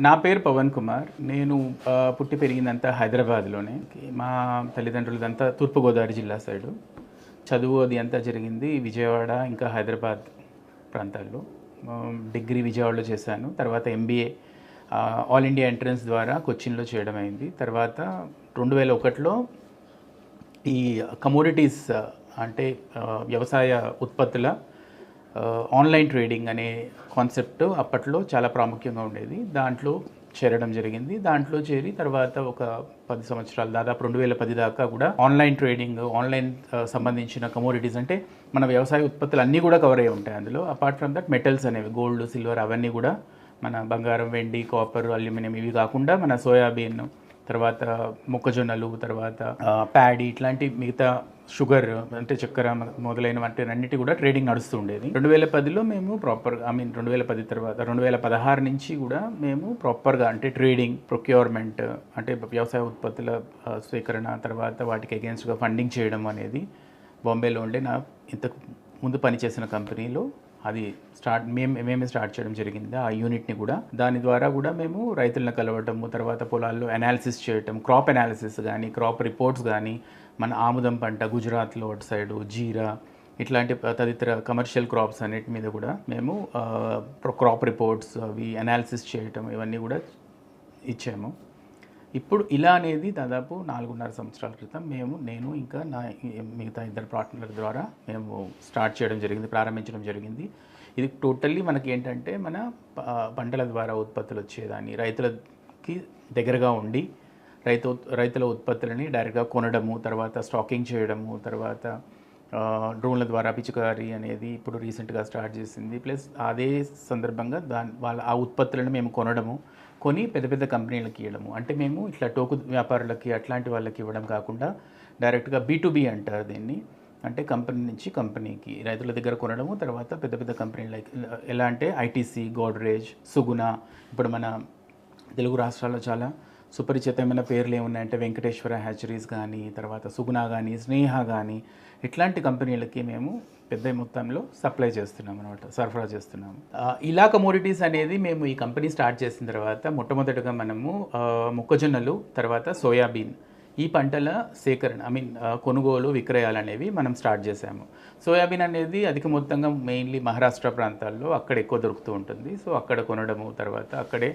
నా పేరు పవన్ కుమార్. నేను పుట్టి పెరిగిందంతా హైదరాబాద్లోనే. మా తల్లిదండ్రులదంతా తూర్పుగోదావరి జిల్లా సైడు. చదువు అది అంతా జరిగింది విజయవాడ ఇంకా హైదరాబాద్ ప్రాంతాల్లో. డిగ్రీ విజయవాడలో చేశాను. తర్వాత ఎంబీఏ ఆల్ ఇండియా ఎంట్రన్స్ ద్వారా కొచ్చిన్లో చేయడం అయింది. తర్వాత 2001లో ఈ కమోడిటీస్ అంటే వ్యవసాయ ఉత్పత్తుల ఆన్లైన్ ట్రేడింగ్ అనే కాన్సెప్ట్ అప్పట్లో చాలా ప్రాముఖ్యంగా ఉండేది. దాంట్లో చేరడం జరిగింది. దాంట్లో చేరి తర్వాత ఒక 10 సంవత్సరాలు దాదాపు 2010 దాకా కూడా ఆన్లైన్ ట్రేడింగ్, ఆన్లైన్ సంబంధించిన కమోడిటీస్ అంటే మన వ్యవసాయ ఉత్పత్తులు అన్నీ కూడా కవర్ అయ్యి ఉంటాయి అందులో. అపార్ట్ ఫ్రమ్ దట్ మెటల్స్ అనేవి గోల్డ్, సిల్వర్ అవన్నీ కూడా మన బంగారం, వెండి, కాపర్, అల్యూమినియం ఇవి కాకుండా మన సోయాబీన్, తర్వాత మొక్కజొన్నలు, తర్వాత ప్యాడీ ఇట్లాంటి మిగతా షుగర్ అంటే చక్కెర మొదలైన వాటి అన్నిటి కూడా ట్రేడింగ్ నడుస్తూ ఉండేది. 2010లో మేము ప్రాపర్గా 2010 తర్వాత 2016 నుంచి కూడా మేము ప్రాపర్గా అంటే ట్రేడింగ్, ప్రొక్యూర్మెంట్ అంటే వ్యవసాయ ఉత్పత్తుల స్వీకరణ, తర్వాత వాటికి అగేన్స్ట్గా ఫండింగ్ చేయడం అనేది బాంబేలో ఉండే నా ఇంతకు ముందు పనిచేసిన కంపెనీలో అది మేమే స్టార్ట్ చేయడం జరిగింది ఆ యూనిట్ని కూడా. దాని ద్వారా కూడా మేము రైతులను కలవటము, తర్వాత పొలాల్లో అనాలిసిస్ చేయటం, క్రాప్ అనాలిసిస్ కానీ, క్రాప్ రిపోర్ట్స్ కానీ, మన ఆముదం పంట గుజరాత్లో అటు సైడు జీరా ఇట్లాంటి తదితర కమర్షియల్ క్రాప్స్ అన్నిటి మీద కూడా మేము క్రాప్ రిపోర్ట్స్ అవి అనాలిసిస్ చేయటం ఇవన్నీ కూడా ఇచ్చాము. ఇప్పుడు ఇలా అనేది దాదాపు 4.5 సంవత్సరాల క్రితం నేను ఇంకా నా మిగతా ఇద్దరు పార్ట్నర్ ద్వారా మేము స్టార్ట్ చేయడం జరిగింది, ప్రారంభించడం జరిగింది. ఇది టోటల్లీ మనకి ఏంటంటే మన పంటల ద్వారా ఉత్పత్తులు వచ్చేదాన్ని రైతులకి దగ్గరగా ఉండి రైతుల ఉత్పత్తులని డైరెక్ట్గా కొనడము, తర్వాత స్టాకింగ్ చేయడము, తర్వాత డ్రోన్ల ద్వారా పిచికారీ అనేది ఇప్పుడు రీసెంట్గా స్టార్ట్ చేసింది. ప్లస్ అదే సందర్భంగా ఆ ఉత్పత్తులను మేము కొని పెద్ద పెద్ద కంపెనీలకు ఇవ్వడము. అంటే మేము ఇట్లా టోకు వ్యాపారులకి అట్లాంటి వాళ్ళకి ఇవ్వడం కాకుండా డైరెక్ట్గా B2B అంటారు దీన్ని. అంటే కంపెనీ నుంచి కంపెనీకి రైతుల దగ్గర కొనడము, తర్వాత పెద్ద పెద్ద కంపెనీలు ఎలా అంటే ఐటీసీ, గోడ్రేజ్, సుగుణ, ఇప్పుడు మన తెలుగు రాష్ట్రాల్లో చాలా సుపరిచితమైన పేర్లు ఏమున్నాయంటే వెంకటేశ్వర హ్యాచరీస్ కానీ, తర్వాత సుగుణ కానీ, స్నేహ కానీ ఇట్లాంటి కంపెనీలకి మేము పెద్ద మొత్తంలో సప్లై చేస్తున్నాం అనమాట, సరఫరా చేస్తున్నాము. ఇలా కమోడిటీస్ అనేది మేము ఈ కంపెనీ స్టార్ట్ చేసిన తర్వాత మొట్టమొదటిగా మనము మొక్కజొన్నలు, తర్వాత సోయాబీన్ ఈ పంటల సేకరణ కొనుగోలు, విక్రయాలు అనేవి మనం స్టార్ట్ చేసాము. సోయాబీన్ అనేది అధిక మొత్తంగా మెయిన్లీ మహారాష్ట్ర ప్రాంతాల్లో అక్కడ ఎక్కువ దొరుకుతూ ఉంటుంది. సో అక్కడ కొనడము, తర్వాత అక్కడే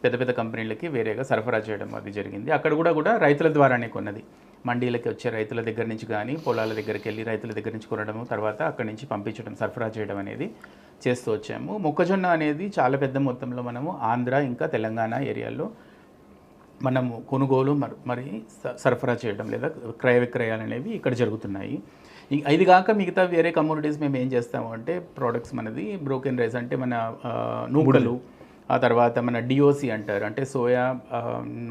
పెద్ద పెద్ద కంపెనీలకి వేరేగా సరఫరా చేయడం అది జరిగింది. అక్కడ కూడా రైతుల ద్వారానే కొన్నది. మండీలకి వచ్చే రైతుల దగ్గర నుంచి కానీ, పొలాల దగ్గరికి వెళ్ళి రైతుల దగ్గర నుంచి కొనడము, తర్వాత అక్కడి నుంచి పంపించడం, సరఫరా చేయడం అనేది చేస్తూ వచ్చాము. మొక్కజొన్న అనేది చాలా పెద్ద మొత్తంలో మనము ఆంధ్ర ఇంకా తెలంగాణ ఏరియాల్లో మనము కొనుగోలు మరి సరఫరా చేయడం లేదా క్రయ విక్రయాలు అనేవి ఇక్కడ జరుగుతున్నాయి. ఇది కాక మిగతా వేరే కమ్యూనిటీస్ మేము ఏం చేస్తాము అంటే ప్రోడక్ట్స్ మనది బ్రోకెన్ రైస్ అంటే మన నూకలు, ఆ తర్వాత మన డిఓసి అంటారు అంటే సోయా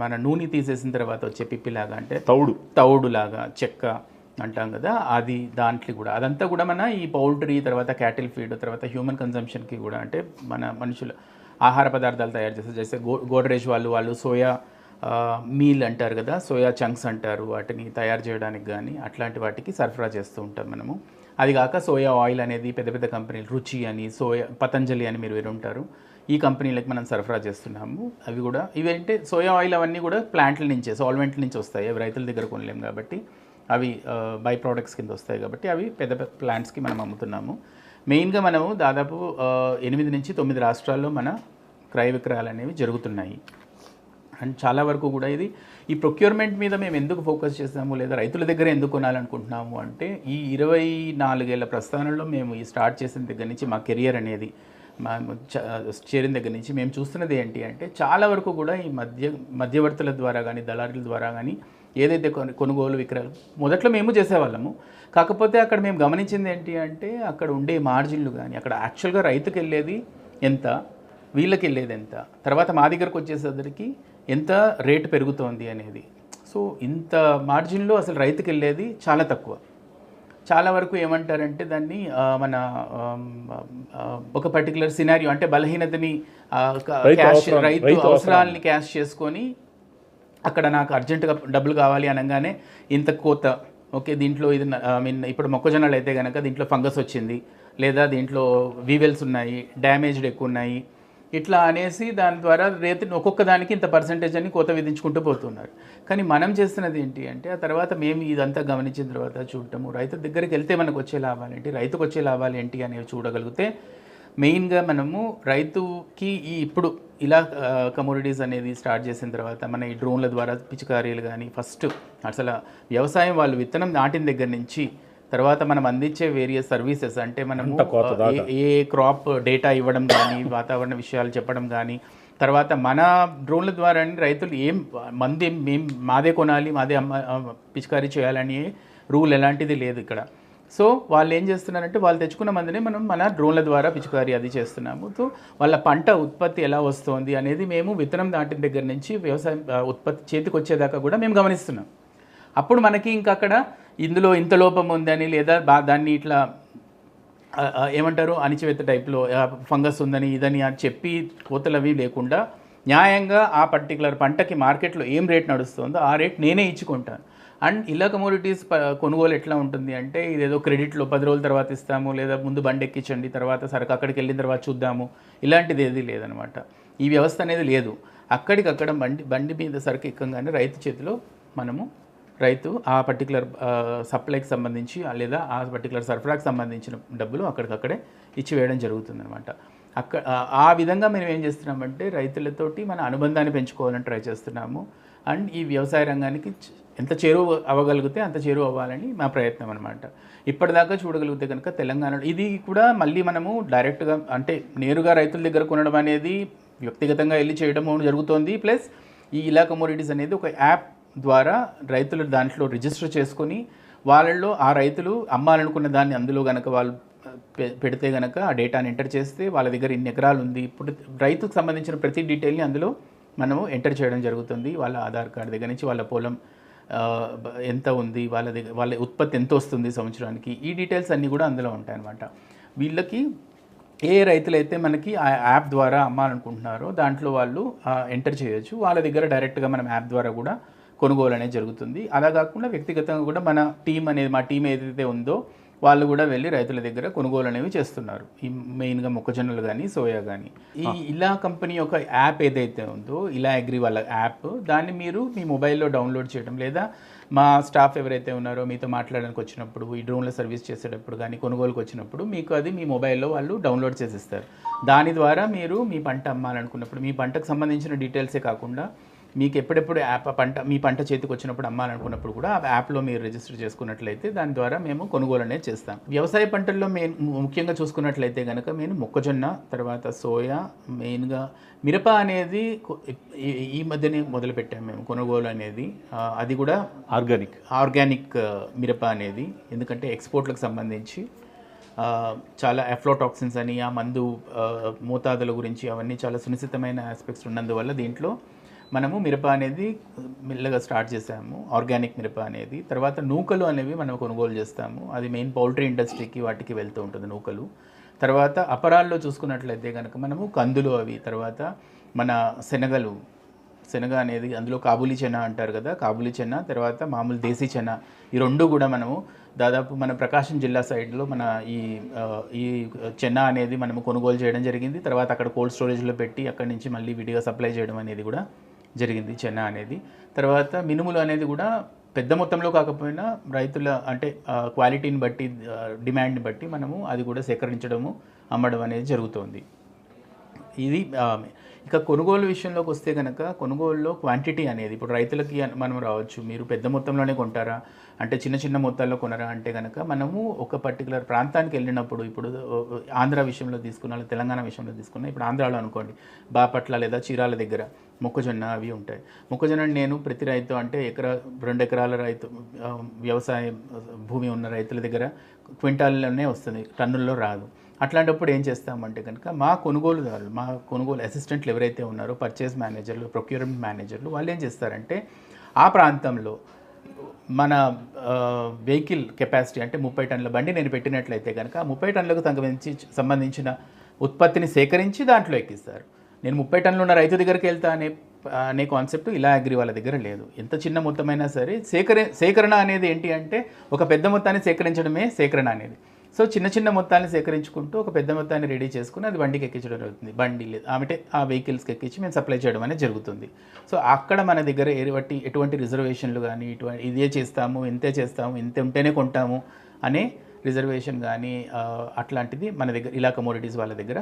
మన నూనె తీసేసిన తర్వాత వచ్చే పిప్పిలాగా అంటే తౌడులాగా చెక్క అంటాం కదా, అది దాంట్లో కూడా అదంతా కూడా మన ఈ పౌల్ట్రీ, తర్వాత క్యాటిల్ ఫీడ్, తర్వాత హ్యూమన్ కన్జంప్షన్కి కూడా అంటే మన మనుషుల ఆహార పదార్థాలు తయారు చేస్తే గోడ్రేజ్ వాళ్ళు సోయా మీల్ అంటారు కదా, సోయా చంక్స్ అంటారు, వాటిని తయారు చేయడానికి కానీ అట్లాంటి వాటికి సరఫరా చేస్తూ ఉంటాం మనము. అది కాక సోయా ఆయిల్ అనేది పెద్ద పెద్ద కంపెనీలు రుచి అని, పతంజలి అని మీరు వినుంటారు, ఈ కంపెనీలకు మనం సరఫరా చేస్తున్నాము. అవి కూడా ఇవేంటే సోయా ఆయిల్ అవన్నీ కూడా ప్లాంట్ల నుంచే, సాల్వెంట్ల నుంచి వస్తాయి. అవి రైతుల దగ్గర కొనలేము కాబట్టి అవి బై ప్రోడక్ట్స్ కింద వస్తాయి కాబట్టి అవి పెద్ద పెద్ద ప్లాంట్స్కి మనం అమ్ముతున్నాము. మెయిన్గా మనము దాదాపు 8 నుంచి 9 రాష్ట్రాల్లో మన క్రయ విక్రయాలు అనేవి జరుగుతున్నాయి. అండ్ చాలా వరకు కూడా ఈ ప్రొక్యూర్మెంట్ మీద మేము ఎందుకు ఫోకస్ చేస్తాము లేదా రైతుల దగ్గర ఎందుకు కొనాలనుకుంటున్నాము అంటే ఈ 24 ఏళ్ల ప్రస్థానంలో మేము ఈ స్టార్ట్ చేసిన దగ్గర నుంచి మా కెరియర్ అనేది చేరిన దగ్గర నుంచి మేము చూస్తున్నది ఏంటి అంటే చాలా వరకు కూడా ఈ మధ్యవర్తుల ద్వారా కానీ, దళారుల ద్వారా కానీ ఏదైతే కొనుగోలు విక్రయాలు మొదట్లో మేము చేసేవాళ్ళము. కాకపోతే అక్కడ మేము గమనించింది ఏంటి అంటే అక్కడ ఉండే మార్జిన్లు కానీ, అక్కడ యాక్చువల్గా రైతుకి వెళ్ళేది ఎంత, వీళ్ళకి వెళ్ళేది ఎంత, తర్వాత మా దగ్గరకు వచ్చేసరికి ఎంత రేటు పెరుగుతోంది అనేది. సో ఇంత మార్జిన్లో అసలు రైతుకి వెళ్ళేది చాలా తక్కువ. చాలా వరకు ఏమంటారంటే దాన్ని మన ఒక పర్టికులర్ సినారియో అంటే బలహీనతని రైతు అవసరాలని క్యాష్ చేసుకొని అక్కడ నాకు అర్జెంటుగా డబ్బులు కావాలి అనగానే ఇంత కోత, ఓకే దీంట్లో ఇది ఇప్పుడు మొక్కజొన్నలు అయితే కనుక దీంట్లో ఫంగస్ వచ్చింది, లేదా దీంట్లో వీవెల్స్ ఉన్నాయి, డ్యామేజ్డ్ ఎక్కువ ఉన్నాయి, ఇట్లా అనేసి దాని ద్వారా రైతు ఒక్కొక్క దానికి ఇంత పర్సంటేజ్ అని కోత విధించుకుంటూ పోతున్నారు. కానీ మనం చేస్తున్నది ఏంటి అంటే ఆ తర్వాత మేము ఇదంతా గమనించిన తర్వాత చూడటము, రైతు దగ్గరికి వెళ్తే మనకు వచ్చే లాభాలు ఏంటి, రైతుకు వచ్చే లాభాలు ఏంటి అనేవి చూడగలిగితే మెయిన్గా మనము రైతుకి ఇప్పుడు ఇలా కమోడిటీస్ అనేది స్టార్ట్ చేసిన తర్వాత మన ఈ డ్రోన్ల ద్వారా పిచికారీలు కానీ ఫస్ట్ అసలు వ్యవసాయం వాళ్ళు విత్తనం నాటిన దగ్గర నుంచి తర్వాత మనం అందించే వేరియస్ సర్వీసెస్ అంటే మనము ఏ క్రాప్ డేటా ఇవ్వడం కానీ వాతావరణ విషయాలు చెప్పడం కానీ తర్వాత మన డ్రోన్ల ద్వారా రైతులు ఏం మంది మేము మాదే కొనాలి మాదే పిచికారీ చేయాలని రూల్ ఎలాంటిది లేదు ఇక్కడ. సో వాళ్ళు ఏం చేస్తున్నారంటే వాళ్ళు తెచ్చుకున్న మందిని మనం మన డ్రోన్ల ద్వారా పిచికారీ అది చేస్తున్నాము. సో వాళ్ళ పంట ఉత్పత్తి ఎలా వస్తుంది అనేది మేము విత్తనం దాటిన దగ్గర నుంచి వ్యవసాయం ఉత్పత్తి చేతికి వచ్చేదాకా కూడా మేము గమనిస్తున్నాం. అప్పుడు మనకి ఇంకా అక్కడ ఇందులో ఇంత లోపం ఉందని లేదా దాన్ని ఇట్లా ఏమంటారు అణిచివేత టైప్లో ఫంగస్ ఉందని ఇదని అని చెప్పి కోతలు అవి లేకుండా న్యాయంగా ఆ పర్టికులర్ పంటకి మార్కెట్లో ఏం రేట్ నడుస్తుందో ఆ రేట్ నేనే ఇచ్చుకుంటాను. అండ్ ఇలా కమోడిటీస్ కొనుగోలు ఎట్లా ఉంటుంది అంటే ఇదేదో క్రెడిట్లో 10 రోజుల తర్వాత ఇస్తాము లేదా ముందు బండి ఎక్కించండి తర్వాత సరకు అక్కడికి వెళ్ళిన తర్వాత చూద్దాము ఇలాంటిది ఏది లేదనమాట. ఈ వ్యవస్థ అనేది లేదు. అక్కడికక్కడ బండి మీద సరుకు ఎక్కగానే రైతు చేతిలో మనము రైతు ఆ పర్టికులర్ సప్లైకి సంబంధించి లేదా ఆ పర్టికులర్ సరఫరాకి సంబంధించిన డబ్బులు అక్కడికక్కడే ఇచ్చివేయడం జరుగుతుందనమాట. ఆ విధంగా మేము ఏం చేస్తున్నామంటే రైతులతోటి మన అనుబంధాన్ని పెంచుకోవాలని ట్రై చేస్తున్నాము. అండ్ ఈ వ్యవసాయ రంగానికి ఎంత చేరువ అవ్వగలిగితే అంత చేరువ అవ్వాలని మా ప్రయత్నం అనమాట. ఇప్పటిదాకా చూడగలిగితే కనుక తెలంగాణలో ఇది కూడా మళ్ళీ మనము డైరెక్ట్గా అంటే నేరుగా రైతుల దగ్గర కొనడం అనేది వ్యక్తిగతంగా వెళ్ళి చేయడం జరుగుతోంది. ప్లస్ ఈ ఇలా కమోడిటీస్ అనేది ఒక యాప్ ద్వారా రైతులు దాంట్లో రిజిస్టర్ చేసుకొని వాళ్ళల్లో ఆ రైతులు అమ్మాలనుకున్న దాన్ని అందులో కనుక వాళ్ళు పెడితే కనుక ఆ డేటాని ఎంటర్ చేస్తే వాళ్ళ దగ్గర ఇన్ని ఎకరాలు ఉంది ఇప్పుడు రైతుకు సంబంధించిన ప్రతి డీటెయిల్ని అందులో మనము ఎంటర్ చేయడం జరుగుతుంది. వాళ్ళ ఆధార్ కార్డు దగ్గర నుంచి వాళ్ళ పొలం ఎంత ఉంది వాళ్ళ దగ్గర వాళ్ళ ఉత్పత్తి ఎంత వస్తుంది సంవత్సరానికి ఈ డీటెయిల్స్ అన్నీ కూడా అందులో ఉంటాయన్నమాట. వీళ్ళకి ఏ రైతులైతే మనకి ఆ యాప్ ద్వారా అమ్మాలనుకుంటున్నారో దాంట్లో వాళ్ళు ఎంటర్ చేయొచ్చు. వాళ్ళ దగ్గర డైరెక్ట్గా మనం యాప్ ద్వారా కూడా కొనుగోలు అనేది జరుగుతుంది. అలా కాకుండా వ్యక్తిగతంగా కూడా మన టీం అనేది మా టీం ఏదైతే ఉందో వాళ్ళు కూడా వెళ్ళి రైతుల దగ్గర కొనుగోలు అనేవి చేస్తున్నారు. ఈ మెయిన్గా మొక్కజొన్నలు కానీ సోయా కానీ. ఈ ఇలా కంపెనీ యొక్క యాప్ ఏదైతే ఉందో ఇలా అగ్రి వాళ్ళ యాప్ దాన్ని మీరు మీ మొబైల్లో డౌన్లోడ్ చేయడం లేదా మా స్టాఫ్ ఎవరైతే ఉన్నారో మీతో మాట్లాడడానికి వచ్చినప్పుడు ఈ డ్రోన్ల సర్వీస్ చేసేటప్పుడు కానీ కొనుగోలుకు వచ్చినప్పుడు మీకు అది మీ మొబైల్లో వాళ్ళు డౌన్లోడ్ చేసిస్తారు. దాని ద్వారా మీరు మీ పంట అమ్మాలనుకున్నప్పుడు మీ పంటకు సంబంధించిన డీటెయిల్సే కాకుండా మీకు ఎప్పుడెప్పుడు మీ పంట చేతికి వచ్చినప్పుడు అమ్మాలనుకున్నప్పుడు కూడా ఆ యాప్లో మీరు రిజిస్టర్ చేసుకున్నట్లయితే దాని ద్వారా మేము కొనుగోలు అనేది చేస్తాం. వ్యవసాయ పంటల్లో ముఖ్యంగా చూసుకున్నట్లయితే కనుక మేము మొక్కజొన్న తర్వాత సోయా మెయిన్గా మిరప అనేది ఈ మధ్యనే మొదలుపెట్టాము మేము కొనుగోలు అనేది. అది కూడా ఆర్గానిక్ మిరప అనేది ఎందుకంటే ఎక్స్పోర్ట్లకు సంబంధించి చాలా ఎఫ్లోటాక్సిన్స్ అని ఆ మందు మోతాదుల గురించి అవన్నీ చాలా సునిశ్చితమైన ఆస్పెక్ట్స్ ఉన్నందువల్ల దీంట్లో మనము మిరప అనేది మెల్లగా స్టార్ట్ చేసాము ఆర్గానిక్ మిరప అనేది. తర్వాత నూకలు అనేవి మనం కొనుగోలు చేస్తాము. అది మెయిన్ పౌల్ట్రీ ఇండస్ట్రీకి వాటికి వెళ్తూ ఉంటుంది నూకలు. తర్వాత అపరాల్లో చూసుకున్నట్లయితే కనుక మనము కందులు అవి తర్వాత మన శనగ అనేది అందులో కాబూలీ చెన అంటారు కదా కాబూలీ చెన తర్వాత మామూలు దేశీ చెన ఈ రెండు కూడా మనము దాదాపు మన ప్రకాశం జిల్లా సైడ్లో మన ఈ చెన్న అనేది మనము కొనుగోలు చేయడం జరిగింది. తర్వాత అక్కడ కోల్డ్ స్టోరేజ్లో పెట్టి అక్కడి నుంచి మళ్ళీ విడిగా సప్లై చేయడం అనేది కూడా జరిగింది చెన్న అనేది. తర్వాత మినుములు అనేది కూడా పెద్ద మొత్తంలో కాకపోయినా రైతుల అంటే క్వాలిటీని బట్టి డిమాండ్ని బట్టి మనము అది కూడా సేకరించడము అమ్మడం అనేది జరుగుతుంది. ఇది ఇక కొనుగోలు విషయంలోకి వస్తే కనుక కొనుగోలులో క్వాంటిటీ అనేది ఇప్పుడు రైతులకి మనం రావచ్చు మీరు పెద్ద మొత్తంలోనే కొంటారా అంటే చిన్న చిన్న మొత్తాల్లో కొనరా అంటే కనుక మనము ఒక పర్టికులర్ ప్రాంతానికి వెళ్ళినప్పుడు ఇప్పుడు ఆంధ్ర విషయంలో తీసుకున్నా తెలంగాణ విషయంలో తీసుకున్నా ఇప్పుడు ఆంధ్రాలో అనుకోండి బాపట్ల లేదా చీరాల దగ్గర మొక్కజొన్న అవి ఉంటాయి. మొక్కజొన్న నేను ప్రతి రైతు అంటే 2 ఎకరాల రైతు వ్యవసాయ భూమి ఉన్న రైతుల దగ్గర క్వింటాల్లోనే వస్తుంది టన్నుల్లో రాదు. అట్లాంటప్పుడు ఏం చేస్తామంటే కనుక మా కొనుగోలు అసిస్టెంట్లు ఎవరైతే ఉన్నారో పర్చేస్ మేనేజర్లు ప్రొక్యూర్మెంట్ మేనేజర్లు వాళ్ళు ఏం చేస్తారంటే ఆ ప్రాంతంలో మన వెహికల్ కెపాసిటీ అంటే 30 టన్నుల బండి నేను పెట్టినట్లయితే కనుక 30 టన్నులకు సంబంధించిన ఉత్పత్తిని సేకరించి దాంట్లో ఎక్కిస్తారు. నేను 30 టన్నులు ఉన్న రైతు దగ్గరికి వెళ్తా అనే కాన్సెప్ట్ ఇలా అగ్రి వాళ్ళ దగ్గర లేదు. ఎంత చిన్న మొత్తమైనా సరే సేకరణ అనేది ఏంటి అంటే ఒక పెద్ద మొత్తాన్ని సేకరించడమే సేకరణ అనేది. సో చిన్న చిన్న మొత్తాన్ని సేకరించుకుంటూ ఒక పెద్ద మొత్తాన్ని రెడీ చేసుకుని అది బండికి ఎక్కించడం జరుగుతుంది. బండి లేదు అంటే ఆ వెహికల్స్కి ఎక్కించి మేము సప్లై చేయడం అనేది జరుగుతుంది. సో అక్కడ మన దగ్గర ఎటువంటి రిజర్వేషన్లు కానీ ఇదే చేస్తాము, ఇంతే చేస్తాము, ఇంత ఉంటేనే కొంటాము అనే రిజర్వేషన్ కానీ అట్లాంటిది మన దగ్గర ఇలా కమోడిటీస్ వాళ్ళ దగ్గర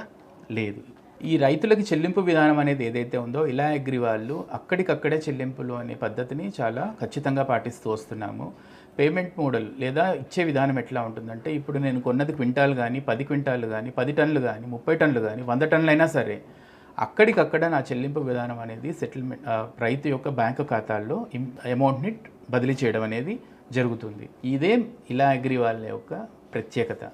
లేదు. ఈ రైతులకి చెల్లింపు విధానం అనేది ఏదైతే ఉందో ఇలా అగ్రి వాళ్ళు అక్కడికక్కడే చెల్లింపులు అనే పద్ధతిని చాలా ఖచ్చితంగా పాటిస్తూ వస్తున్నాము. పేమెంట్ మోడల్ లేదా ఇచ్చే విధానం ఎట్లా ఉంటుందంటే, ఇప్పుడు నేను కొన్నది క్వింటాల్ కానీ 10 క్వింటాలు కానీ 10 టన్నులు కానీ 30 టన్నులు కానీ 100 టన్నులు అయినా సరే అక్కడికక్కడ నా చెల్లింపు విధానం అనేది సెటిల్మెంట్ రైతు యొక్క బ్యాంకు ఖాతాల్లో అమౌంట్ని బదిలీ చేయడం అనేది జరుగుతుంది. ఇదే ఇలా అగ్రి వాళ్ళ యొక్క ప్రత్యేకత.